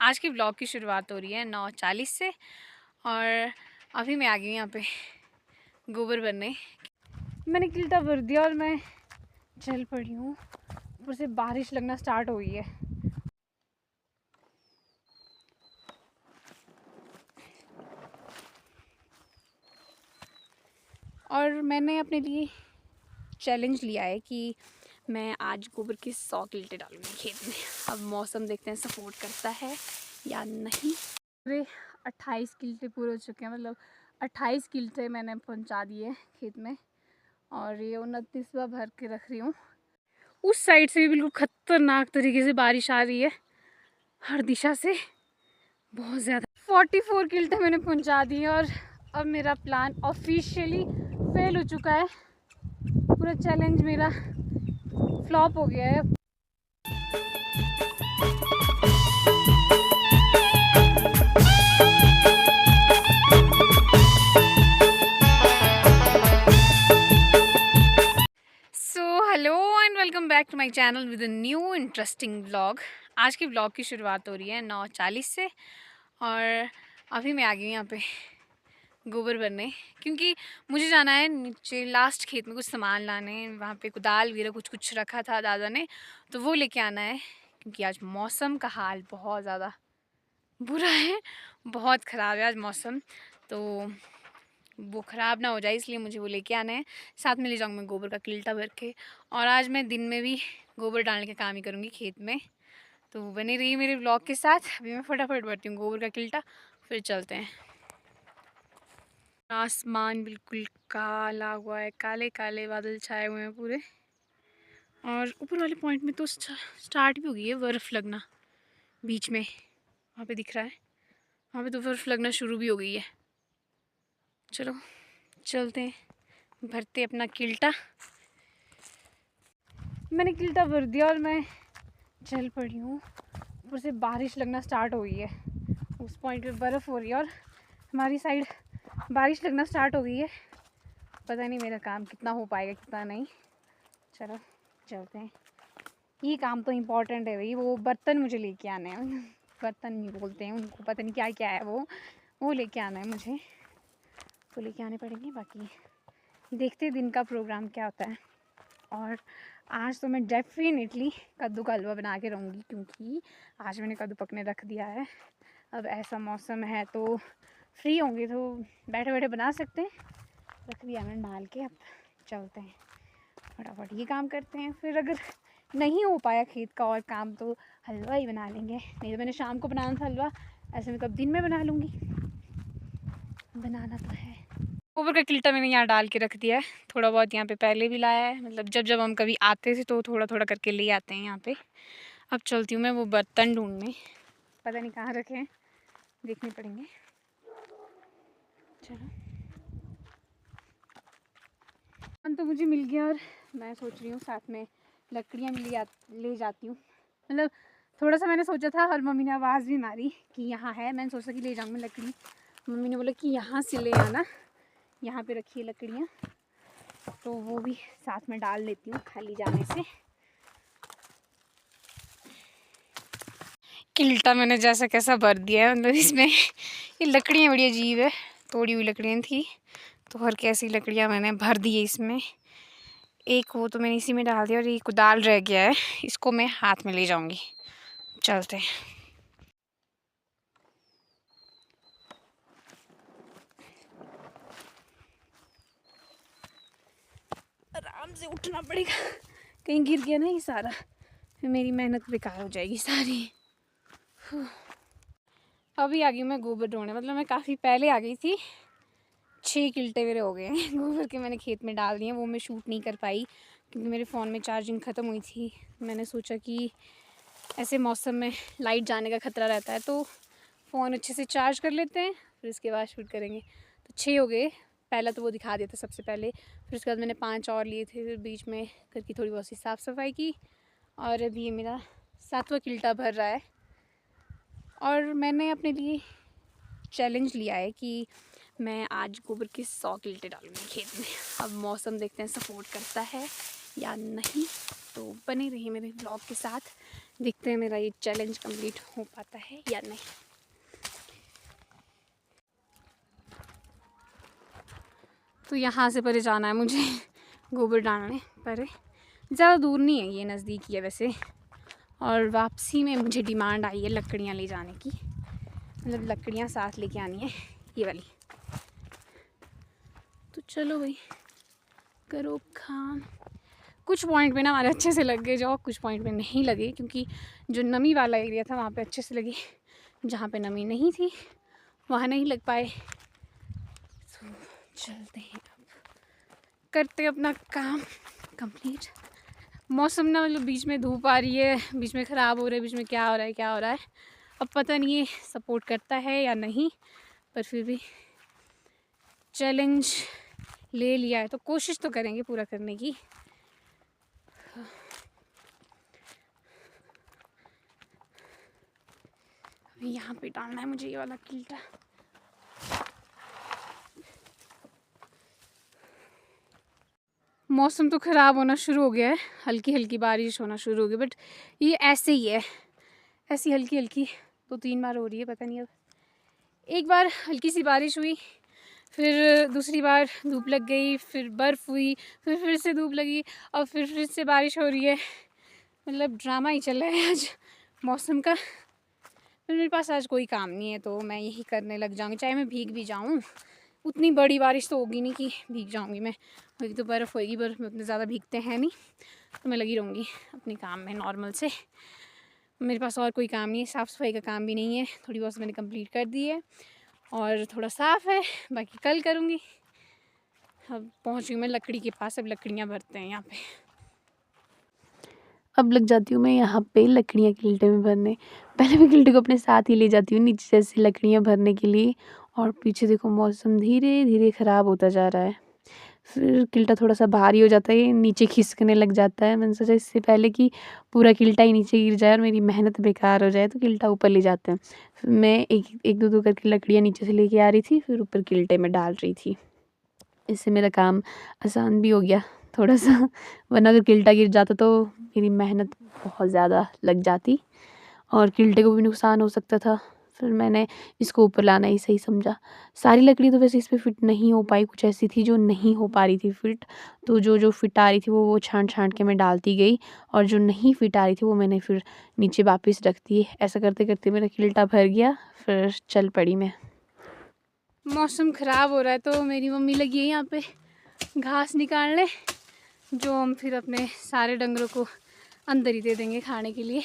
आज की ब्लॉग की शुरुआत हो रही है 9:40 से। और अभी मैं आ गई हूँ यहाँ पे गोबर भरने। मैंने किल्टा भर दिया और मैं चल पड़ी हूँ। ऊपर से बारिश लगना स्टार्ट हो गई है। और मैंने अपने लिए चैलेंज लिया है कि मैं आज गोबर के 100 किल्टे डालूंगी खेत में। अब मौसम देखते हैं सपोर्ट करता है या नहीं। पूरे 28 किल्टे पूरे हो चुके हैं, मतलब 28 किल्टे मैंने पहुंचा दिए खेत में। और ये 29वां भर के रख रही हूँ। उस साइड से भी बिल्कुल खतरनाक तरीके से बारिश आ रही है, हर दिशा से बहुत ज़्यादा। 44 किल्टे मैंने पहुंचा दिए और अब मेरा प्लान ऑफिशियली फेल हो चुका है। पूरा चैलेंज मेरा फ्लॉप हो गया है। Hello and welcome back to my channel with a new interesting vlog. आज की व्लॉग की शुरुआत हो रही है 9:40 से। और अभी मैं आ गई हूँ यहाँ पे गोबर भरने, क्योंकि मुझे जाना है नीचे लास्ट खेत में कुछ सामान लाने। वहाँ पे कुदाल वगैरह कुछ कुछ रखा था दादा ने, तो वो लेके आना है। क्योंकि आज मौसम का हाल बहुत ज़्यादा बुरा है, बहुत ख़राब है आज मौसम। तो वो ख़राब ना हो जाए इसलिए मुझे वो लेके आना है। साथ में ले जाऊँगी मैं गोबर का किल्टा भर के। और आज मैं दिन में भी गोबर डालने का काम ही करूँगी खेत में। तो बनी रही मेरे ब्लॉग के साथ। अभी मैं फटाफट भरती हूँ गोबर का किल्टा, फिर चलते हैं। आसमान बिल्कुल काला हुआ है, काले काले बादल छाए हुए हैं पूरे। और ऊपर वाले पॉइंट में तो स्टार्ट भी हो गई है बर्फ़ लगना। बीच में वहाँ पे दिख रहा है, वहाँ पे तो बर्फ़ लगना शुरू भी हो गई है। चलो चलते हैं, भरते अपना किल्टा। मैंने किल्टा भर दिया और मैं चल पड़ी हूँ। ऊपर से बारिश लगना स्टार्ट हो गई है। उस पॉइंट पे बर्फ़ हो रही है और हमारी साइड बारिश लगना स्टार्ट हो गई है। पता नहीं मेरा काम कितना हो पाएगा कितना नहीं। चलो चलते हैं। ये काम तो इम्पोर्टेंट है भाई, वो बर्तन मुझे लेके आने हैं। बर्तन नहीं बोलते हैं उनको, पता नहीं क्या क्या है वो लेके आना है मुझे, तो लेके आने पड़ेंगे। बाकी देखते दिन का प्रोग्राम क्या होता है। और आज तो मैं डेफिनेटली कद्दू का हलवा बना के रहूँगी, क्योंकि आज मैंने कद्दू पकने रख दिया है। अब ऐसा मौसम है तो फ्री होंगे तो बैठे बैठे बना सकते हैं। रख दिया मैंने डाल के। अब चलते हैं फटाफट ये काम करते हैं। फिर अगर नहीं हो पाया खेत का और काम तो हलवा ही बना लेंगे। नहीं तो मैंने शाम को बनाना था हलवा, ऐसे में कब दिन में बना लूँगी। बनाना तो है। गोबर का किल्टा मैंने यहाँ डाल के रख दिया है। थोड़ा बहुत यहाँ पे पहले भी लाया है, मतलब जब जब हम कभी आते थे तो थोड़ा थोड़ा करके ले आते हैं यहाँ पे। अब चलती हूँ मैं वो बर्तन ढूंढने, पता नहीं कहाँ रखे हैं, देखने पड़ेंगे। चलो तो मुझे मिल गया और मैं सोच रही हूँ साथ में लकड़ियाँ भी ले जाती हूँ। मतलब थोड़ा सा मैंने सोचा था और मम्मी ने आवाज़ भी मारी कि यहाँ है। मैंने सोचा कि ले जाऊँगी लकड़ी। मम्मी ने बोला कि यहाँ से ले आना, यहाँ पे रखी है लकड़ियाँ, तो वो भी साथ में डाल लेती हूँ खाली जाने से। किल्टा मैंने जैसा कैसा भर दिया है, मतलब इसमें ये लकड़ियाँ बड़ी अजीब है, तोड़ी हुई लकड़ियाँ थी तो हर कैसी लकड़ियाँ मैंने भर दी है इसमें। एक वो तो मैंने इसी में डाल दिया और ये कुदाल रह गया है, इसको मैं हाथ में ले जाऊँगी। चलते हैं। आराम से उठना पड़ेगा, कहीं गिर गया ना ये सारा, फिर मेरी मेहनत बेकार हो जाएगी सारी। अभी आ गई मैं गोबर ढोने, मतलब मैं काफ़ी पहले आ गई थी। 6 किल्टे मेरे हो गए हैं गोबर के, मैंने खेत में डाल दिए। वो मैं शूट नहीं कर पाई क्योंकि मेरे फ़ोन में चार्जिंग ख़त्म हुई थी। मैंने सोचा कि ऐसे मौसम में लाइट जाने का ख़तरा रहता है तो फ़ोन अच्छे से चार्ज कर लेते हैं, फिर इसके बाद शूट करेंगे। तो 6 हो गए। पहला तो वो दिखा दिया था सबसे पहले, फिर उसके बाद मैंने 5 और लिए थे। फिर बीच में घर की थोड़ी बहुत सी साफ़ सफाई की और अभी ये मेरा 7वां किल्टा भर रहा है। और मैंने अपने लिए चैलेंज लिया है कि मैं आज गोबर के 100 किल्टे डालूँगी खेत में। अब मौसम देखते हैं सपोर्ट करता है या नहीं। तो बने रहिए मेरे ब्लॉग के साथ। देखते हैं मेरा ये चैलेंज कंप्लीट हो पाता है या नहीं। तो यहाँ से परे जाना है मुझे गोबर डालने परे। ज़्यादा दूर नहीं है, ये नज़दीक ही है वैसे। और वापसी में मुझे डिमांड आई है लकड़ियाँ ले जाने की, मतलब लकड़ियाँ साथ लेके आनी है ये वाली। तो चलो भाई करो काम। कुछ पॉइंट पे ना हमारे अच्छे से लग गए जो, कुछ पॉइंट पे नहीं लगे, क्योंकि जो नमी वाला एरिया था वहाँ पे अच्छे से लगे, जहाँ पे नमी नहीं थी वहाँ नहीं लग पाए। तो चलते हैं अब, करते अपना काम कंप्लीट। मौसम ना मतलब बीच में धूप आ रही है, बीच में ख़राब हो रहा है, बीच में क्या हो रहा है अब पता नहीं है सपोर्ट करता है या नहीं, पर फिर भी चैलेंज ले लिया है तो कोशिश तो करेंगे पूरा करने की। अभी यहाँ पे डालना है मुझे ये वाला किल्टा। मौसम तो ख़राब होना शुरू हो गया है, हल्की हल्की बारिश होना शुरू हो गई, बट ये ऐसे ही है, ऐसी हल्की हल्की 2-3 बार हो रही है, पता नहीं। अब एक बार हल्की सी बारिश हुई, फिर दूसरी बार धूप लग गई, फिर बर्फ़ हुई, फिर से धूप लगी, और फिर से बारिश हो रही है। मतलब ड्रामा ही चल रहा है आज मौसम का। फिर मेरे पास आज कोई काम नहीं है तो मैं यही करने लग जाऊँगी, चाहे मैं भीग भी जाऊँ। उतनी बड़ी बारिश तो होगी नहीं कि भीग जाऊँगी मैं, होगी तो बर्फ़ होएगी, बर्फ़ में उतने ज़्यादा भीगते हैं नहीं, तो मैं लगी रहूँगी अपने काम में नॉर्मल से। मेरे पास और कोई काम नहीं है, साफ़ सफाई का काम भी नहीं है, थोड़ी बहुत मैंने कंप्लीट कर दी है और थोड़ा साफ़ है, बाकी कल करूँगी। अब पहुँच गई मैं लकड़ी के पास, अब लकड़ियाँ भरते हैं यहाँ पे। अब लग जाती हूँ मैं यहाँ पे लकड़ियाँ किल्टे में भरने। पहले मैं किल्टे को अपने साथ ही ले जाती हूँ नीचे से लकड़ियाँ भरने के लिए, और पीछे देखो मौसम धीरे धीरे ख़राब होता जा रहा है। फिर किल्टा थोड़ा सा भारी हो जाता है, नीचे खिसकने लग जाता है। मैंने सोचा इससे पहले कि पूरा किल्टा ही नीचे गिर जाए और मेरी मेहनत बेकार हो जाए, तो किल्टा ऊपर ले जाते हैं। फिर मैं एक दो करके लकड़ियाँ नीचे से लेके आ रही थी, फिर ऊपर किल्टे में डाल रही थी। इससे मेरा काम आसान भी हो गया थोड़ा सा, वरना अगर किल्टा गिर जाता तो मेरी मेहनत बहुत ज़्यादा लग जाती और किल्टे को भी नुकसान हो सकता था। फिर मैंने इसको ऊपर लाना ही सही समझा। सारी लकड़ी तो वैसे इस पे फिट नहीं हो पाई, कुछ ऐसी थी जो नहीं हो पा रही थी फिट, तो जो फिट आ रही थी वो छाँट के मैं डालती गई, और जो नहीं फिट आ रही थी वो मैंने फिर नीचे वापस रख दी। ऐसा करते करते मेरा किल्टा भर गया, फिर चल पड़ी मैं। मौसम ख़राब हो रहा है तो मेरी मम्मी लगी है यहाँ पे घास निकालने, जो हम फिर अपने सारे डंगरों को अंदर ही दे देंगे खाने के लिए।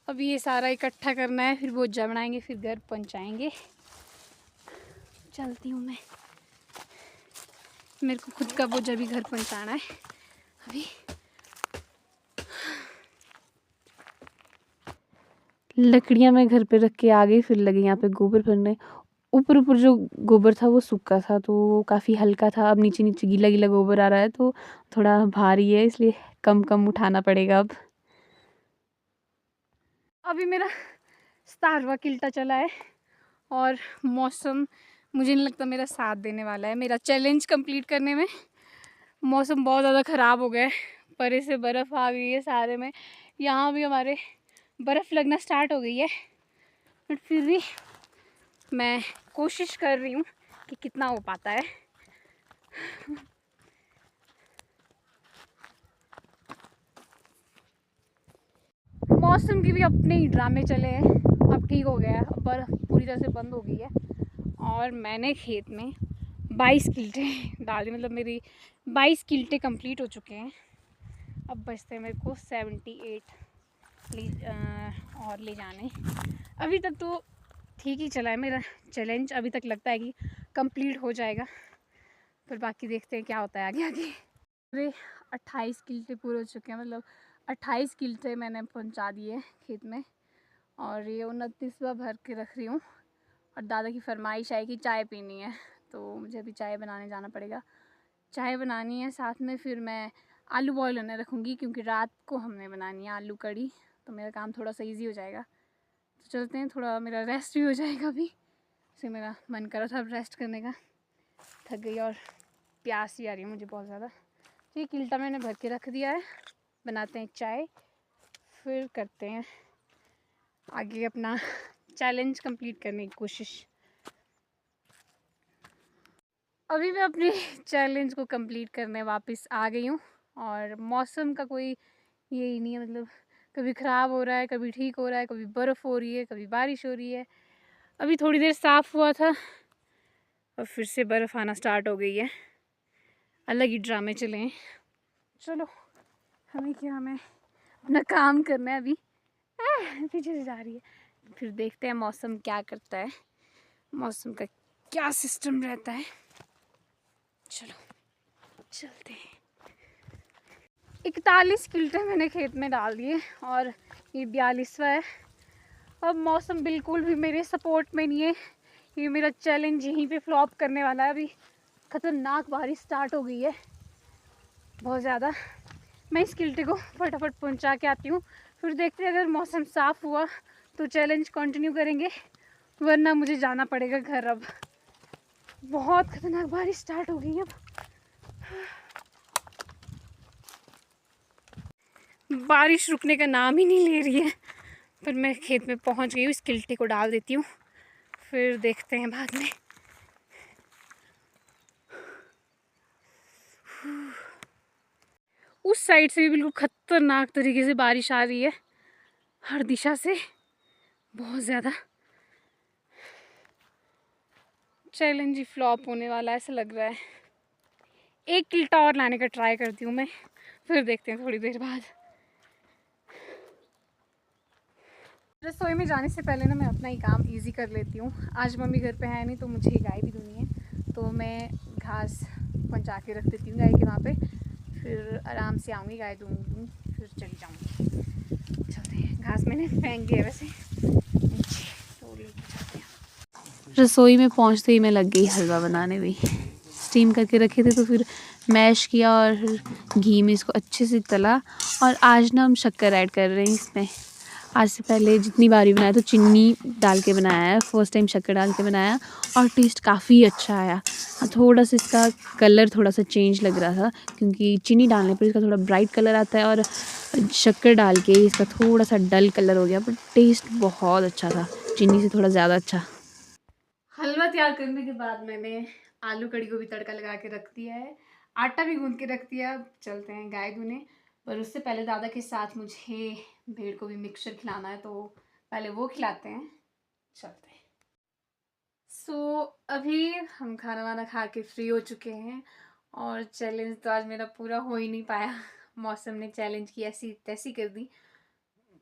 अब ये सारा इकट्ठा करना है, फिर बोझा बनाएंगे, फिर घर पहुँचाएंगे। चलती हूँ मैं, मेरे को खुद का बोझा भी घर पहुँचाना है अभी। लकड़ियाँ मैं घर पे रख के आ गई, फिर लगी यहाँ पे गोबर भरने। ऊपर जो गोबर था वो सूखा था, तो वो काफ़ी हल्का था। अब नीचे गीला गीला गोबर आ रहा है, तो थोड़ा भारी है, इसलिए कम उठाना पड़ेगा अब। अभी मेरा 17वां किल्टा चला है और मौसम मुझे नहीं लगता मेरा साथ देने वाला है मेरा चैलेंज कंप्लीट करने में। मौसम बहुत ज़्यादा ख़राब हो गया है, परे से बर्फ़ आ गई है सारे में, यहाँ भी हमारे बर्फ़ लगना स्टार्ट हो गई है, बट फिर भी मैं कोशिश कर रही हूँ कि कितना हो पाता है। मौसम की भी अपने ही ड्रामे चले हैं। अब ठीक हो गया है, अब बर्फ़ पूरी तरह से बंद हो गई है और मैंने खेत में 22 किल्टे डाले, मतलब मेरी 22 किल्टे कंप्लीट हो चुके हैं। अब बचते हैं मेरे को 78 और ले जाने। अभी तक तो ठीक ही चला है मेरा चैलेंज, अभी तक लगता है कि कंप्लीट हो जाएगा, फिर बाकी देखते हैं क्या होता है आगे आगे। पूरे 28 किल्टे पूरे हो चुके हैं, मतलब 28 किल्टे मैंने पहुंचा दिए खेत में, और ये 29वां भर के रख रही हूँ। और दादा की फरमाइश है कि चाय पीनी है, तो मुझे अभी चाय बनाने जाना पड़ेगा। चाय बनानी है, साथ में फिर मैं आलू बॉयल होने रखूँगी, क्योंकि रात को हमने बनानी है आलू कड़ी, तो मेरा काम थोड़ा सा ईजी हो जाएगा। तो चलते हैं, थोड़ा मेरा रेस्ट भी हो जाएगा। अभी से मेरा मन कर रहा था अब रेस्ट करने का, थक गई और प्यास भी आ रही है मुझे बहुत ज़्यादा। तो ये किल्टा मैंने भर के रख दिया है, बनाते हैं चाय, फिर करते हैं आगे अपना चैलेंज कंप्लीट करने की कोशिश। अभी मैं अपने चैलेंज को कंप्लीट करने वापस आ गई हूँ और मौसम का कोई यही नहीं है, मतलब कभी ख़राब हो रहा है, कभी ठीक हो रहा है, कभी बर्फ़ हो रही है, कभी बारिश हो रही है। अभी थोड़ी देर साफ़ हुआ था और फिर से बर्फ़ आना स्टार्ट हो गई है। अलग ही ड्रामे चले हैं। चलो हमें क्या, हमें अपना काम करना है अभी। पीछे से जा रही है, फिर देखते हैं मौसम क्या करता है, मौसम का क्या सिस्टम रहता है। चलो चलते हैं। 41 किल्टे मैंने खेत में डाल दिए और ये 42वां है। अब मौसम बिल्कुल भी मेरे सपोर्ट में नहीं है, ये मेरा चैलेंज यहीं पे फ्लॉप करने वाला है। अभी ख़तरनाक बारिश स्टार्ट हो गई है बहुत ज़्यादा। मैं इस किल्टे को फटाफट पहुंचा के आती हूँ, फिर देखते हैं अगर मौसम साफ़ हुआ तो चैलेंज कंटिन्यू करेंगे, वरना मुझे जाना पड़ेगा घर। अब बहुत ख़तरनाक बारिश स्टार्ट हो गई है। अब बारिश रुकने का नाम ही नहीं ले रही है, पर मैं खेत में पहुंच गई हूँ। इस किल्टे को डाल देती हूँ, फिर देखते हैं बाद में। उस साइड से भी बिल्कुल ख़तरनाक तरीके से बारिश आ रही है, हर दिशा से बहुत ज़्यादा। चैलेंज ही फ्लॉप होने वाला है ऐसा लग रहा है। एक किल्टा और लाने का ट्राई करती हूँ मैं, फिर देखते हैं थोड़ी देर बाद। रसोई में जाने से पहले ना मैं अपना ही काम इजी कर लेती हूँ। आज मम्मी घर पे है नहीं तो मुझे गाय भी धोनी है, तो मैं घास पहुँचा के रख देती हूँ गाय के वहाँ पे, फिर आराम से आऊँगी, गाय दूँगी, फिर चली जाऊँगी। चलते हैं, घास मैंने फेंक दिया वैसे नीचे, तो लेके चलते हैं। रसोई में पहुंचते ही मैं लग गई हलवा बनाने भी। स्टीम करके रखे थे तो फिर मैश किया और फिर घी में इसको अच्छे से तला। और आज ना हम शक्कर ऐड कर रहे हैं इसमें। आज से पहले जितनी बार भी बनाया तो चीनी डाल के बनाया है, फर्स्ट टाइम शक्कर डाल के बनाया और टेस्ट काफ़ी अच्छा आया। थोड़ा सा इसका कलर थोड़ा सा चेंज लग रहा था क्योंकि चीनी डालने पर इसका थोड़ा ब्राइट कलर आता है और शक्कर डाल के इसका थोड़ा सा डल कलर हो गया, पर टेस्ट बहुत अच्छा था, चीनी से थोड़ा ज़्यादा अच्छा। हलवा तैयार करने के बाद मैंने आलू कड़ी को भी तड़का लगा के रख दिया है, आटा भी गूंद के रख दिया। अब चलते हैं गाय धोने, पर उससे पहले दादा के साथ मुझे भेड़ को भी मिक्सचर खिलाना है, तो पहले वो खिलाते हैं। चलते हैं। अभी हम खाना वाना खा के फ्री हो चुके हैं और चैलेंज तो आज मेरा पूरा हो ही नहीं पाया। मौसम ने चैलेंज की ऐसी तैसी कर दी,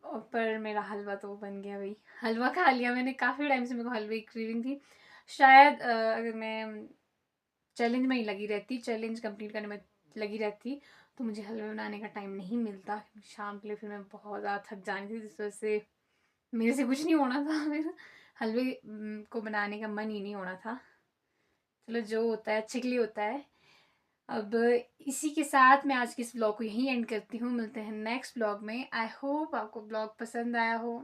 और पर मेरा हलवा तो बन गया भाई। हलवा खा लिया मैंने, काफ़ी टाइम से मेरे को हलवे की क्रेविंग थी। शायद अगर मैं चैलेंज में ही लगी रहती, चैलेंज कंप्लीट करने में लगी रहती, तो मुझे हलवा बनाने का टाइम नहीं मिलता। शाम के लिए फिर मैं बहुत ज़्यादा थक जानी थी, जिस वजह से मेरे से कुछ नहीं होना था। मेरा हलवे को बनाने का मन ही नहीं होना था। चलो जो होता है अच्छे के लिए होता है। अब इसी के साथ मैं आज के इस ब्लॉग को यहीं एंड करती हूँ। मिलते हैं नेक्स्ट ब्लॉग में। आई होप आपको ब्लॉग पसंद आया हो।